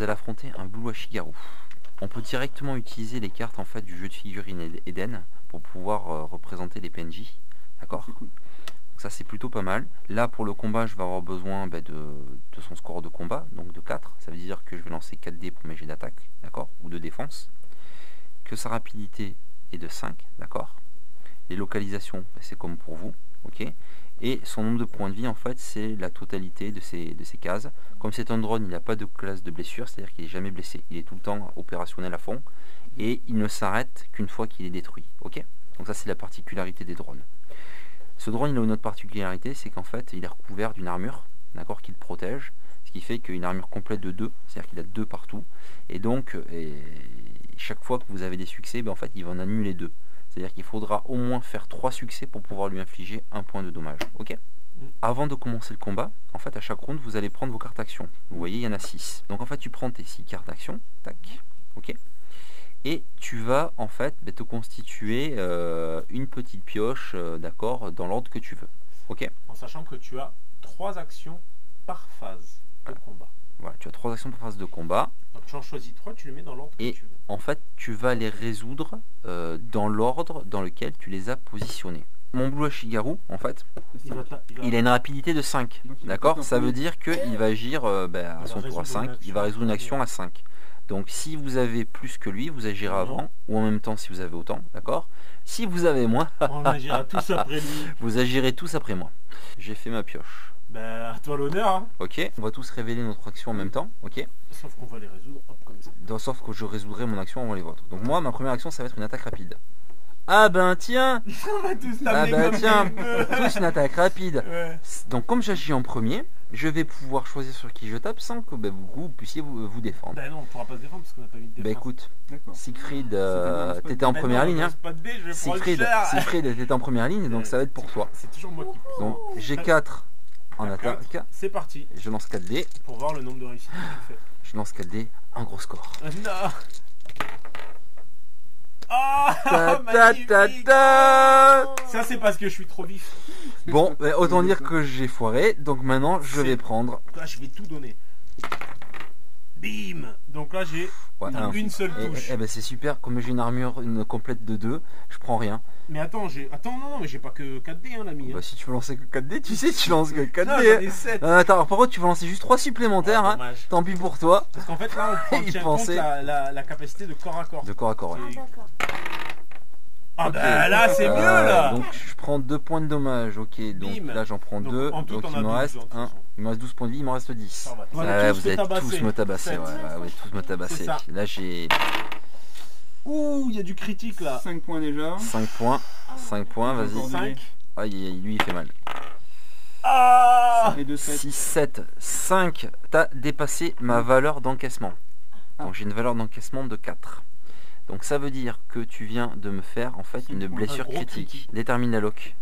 vous allez affronter un Blue Ashigaru. On peut directement utiliser les cartes en fait du jeu de figurines Eden pour pouvoir représenter les PNJ. D'accord. C'est cool. Ça c'est plutôt pas mal. Là pour le combat je vais avoir besoin de son score de combat, donc de 4. Ça veut dire que je vais lancer 4 dés pour mes jets d'attaque, d'accord, ou de défense. Que sa rapidité est de 5, d'accord. Les localisations, c'est comme pour vous, ok. Et son nombre de points de vie en fait c'est la totalité de ces cases. Comme c'est un drone, il n'a pas de classe de blessure, c'est-à-dire qu'il n'est jamais blessé. Il est tout le temps opérationnel à fond. Et il ne s'arrête qu'une fois qu'il est détruit, ok. Donc ça c'est la particularité des drones. Ce drone il a une autre particularité, c'est qu'en fait il est recouvert d'une armure, d'accord, qui le protège, ce qui fait qu'une armure complète de 2, c'est-à-dire qu'il a 2 partout, et donc chaque fois que vous avez des succès, en fait il va en annuler 2. C'est-à-dire qu'il faudra au moins faire 3 succès pour pouvoir lui infliger 1 point de dommage, ok. Avant de commencer le combat, en fait à chaque round vous allez prendre vos cartes actions. Vous voyez il y en a 6. Donc en fait tu prends tes 6 cartes actions, tac, ok. Et tu vas en fait te constituer une petite pioche, d'accord, dans l'ordre que tu veux. Ok. En sachant que tu as 3 actions par phase de combat. Voilà, tu as 3 actions par phase de combat. Donc tu en choisis 3, tu les mets dans l'ordre que tu veux. En fait, tu vas les résoudre dans l'ordre dans lequel tu les as positionnés. Mon Blue Ashigaru, en fait, il a une rapidité de 5. D'accord. Ça veut dire qu'il va agir à son tour à 5. Il va résoudre une action à 5. Donc si vous avez plus que lui, vous agirez avant, ou en même temps si vous avez autant, d'accord. Si vous avez moins, on agira tous après lui. Vous agirez tous après moi. J'ai fait ma pioche. Ben, à toi l'honneur. Hein. Ok, on va tous révéler notre action en même temps, ok. Sauf qu'on va les résoudre hop, comme ça. Sauf que je résoudrai mon action avant les vôtres. Donc moi, ma première action, ça va être une attaque rapide. Ah ben tiens. On va tous Ah ben tiens, tous une attaque rapide. Ouais. Donc comme j'agis en premier, je vais pouvoir choisir sur qui je tape sans que vous puissiez vous défendre. Ben non, on pourra pas se défendre parce qu'on n'a pas eu de défense. Bah écoute, Siegfried, t'étais en Ben première non, ligne. Hein. pas de dé, je vais Siegfried, t'étais en première ligne, donc ça va être pour toi. C'est toujours moi qui prends. Donc j'ai 4 en attaque. C'est parti. Je lance 4 dés. Pour voir le nombre de réussites que tu fais. Je lance 4 dés, un gros score. Non. Ah, magnifique. Ça c'est parce que je suis trop vif. Bon, autant dire que j'ai foiré, donc maintenant je vais prendre. Là je vais tout donner. Bim. Donc là j'ai une seule touche. Ben c'est super, comme j'ai une armure complète de 2, je prends rien. Mais attends, non, mais j'ai pas que 4 dés hein, l'ami. Bah si tu veux lancer que 4 dés, tu sais tu lances que 4 dés. Non, 7. Attends, alors, par contre tu vas lancer juste 3 supplémentaires, hein. Tant pis pour toi. Parce qu'en fait là on tient compte la capacité de corps à corps. De corps à corps, ouais. Ah d'accord. Ah okay. Bah là c'est mieux là. Donc je prends 2 points de dommage, ok, donc Bim. Là j'en prends 2, donc il me reste 1. Il me reste 12 points de vie, il m'en reste 10. Voilà, vous allez tous me tabasser, ouais, tous me tabasser. Là j'ai... Ouh, il y a du critique là. 5 points déjà. 5 points, vas-y. 5. Ah, lui il fait mal. Ah, ça fait 2, 7. 6, 7, 5. T'as dépassé ma valeur d'encaissement. Donc j'ai une valeur d'encaissement de 4. Donc ça veut dire que tu viens de me faire en fait une blessure critique. Détermine la loc.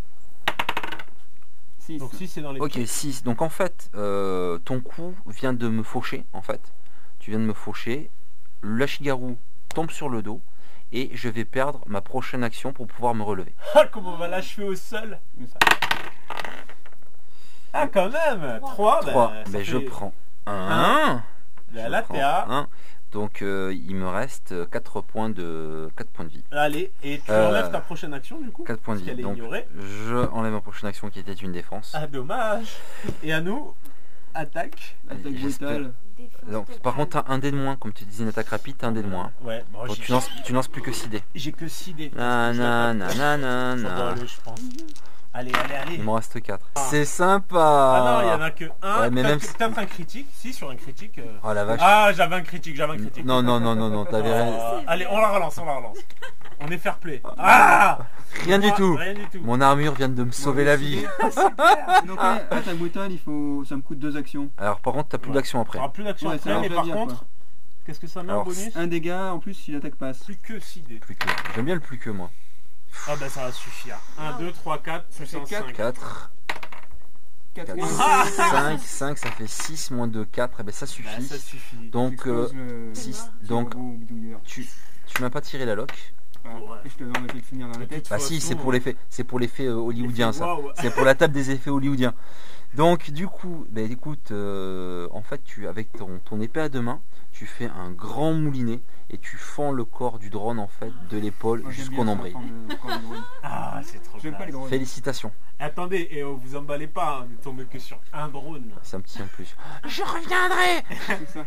6. Donc 6 c'est dans les... Ok, 6. Donc en fait, ton coup vient de me faucher en fait. Tu viens de me faucher. L'Ashigaru tombe sur le dos. Et je vais perdre ma prochaine action pour pouvoir me relever. Ah, comment on va l'achever au sol. Ah quand même 3. 3, ben je prends 1. Là t'es à 1. Donc il me reste 4 points de vie. Allez, et tu enlèves ta prochaine action du coup 4 points de vie. Donc je enlève ma prochaine action qui était une défense. Ah dommage. Et à nous, attaque. Attaque brutale. Donc, par contre t'as un dé de moins, comme tu disais une attaque rapide, t'as un dé de moins. Ouais, bon, donc, tu lances plus que 6 dés. J'ai que 6 dés. Nanana. Je pense. Allez. Il m'en reste 4. Ah. C'est sympa. Ah non, il y en a que 1. Ouais, mais même peut-être un critique. Si, sur un critique. Oh la vache. Ah, j'avais un critique. Non, t'avais rien. Allez, on la relance. On est fair play. Ah, rien du tout. Mon armure vient de me sauver la vie. Donc attaque brutale, ça me coûte 2 actions. Alors par contre t'as plus d'action après. Plus d'action après, mais par contre, qu'est-ce que ça met en bonus? Un dégât en plus si l'attaque passe. Plus que 6 dés. J'aime bien le plus que moi. Ah bah ça va suffire. 1, 2, 3, 4, ça fait 5. 4. 5, ça fait 6 moins 2, 4, et ben ça suffit. Bah, ça suffit. Donc 6. Donc tu m'as pas tiré la loc. Voilà. Ouais. Et je te demande de le finir dans la tête. Bah si, c'est pour l'effet hollywoodien ça. Waouh. C'est pour la table des effets hollywoodiens. Donc du coup, bah, écoute, en fait, avec ton épée à deux mains, tu fais un grand moulinet et tu fends le corps du drone en fait de l'épaule Moi, j'aime jusqu'au bien ça, nombril. prendre le corps du drone. Ah, c'est trop J'aime pas les classe. drones. Félicitations. Attendez, et vous emballez pas, hein, ne tombez que sur un drone. C'est un petit en plus. Je reviendrai. C'est ça.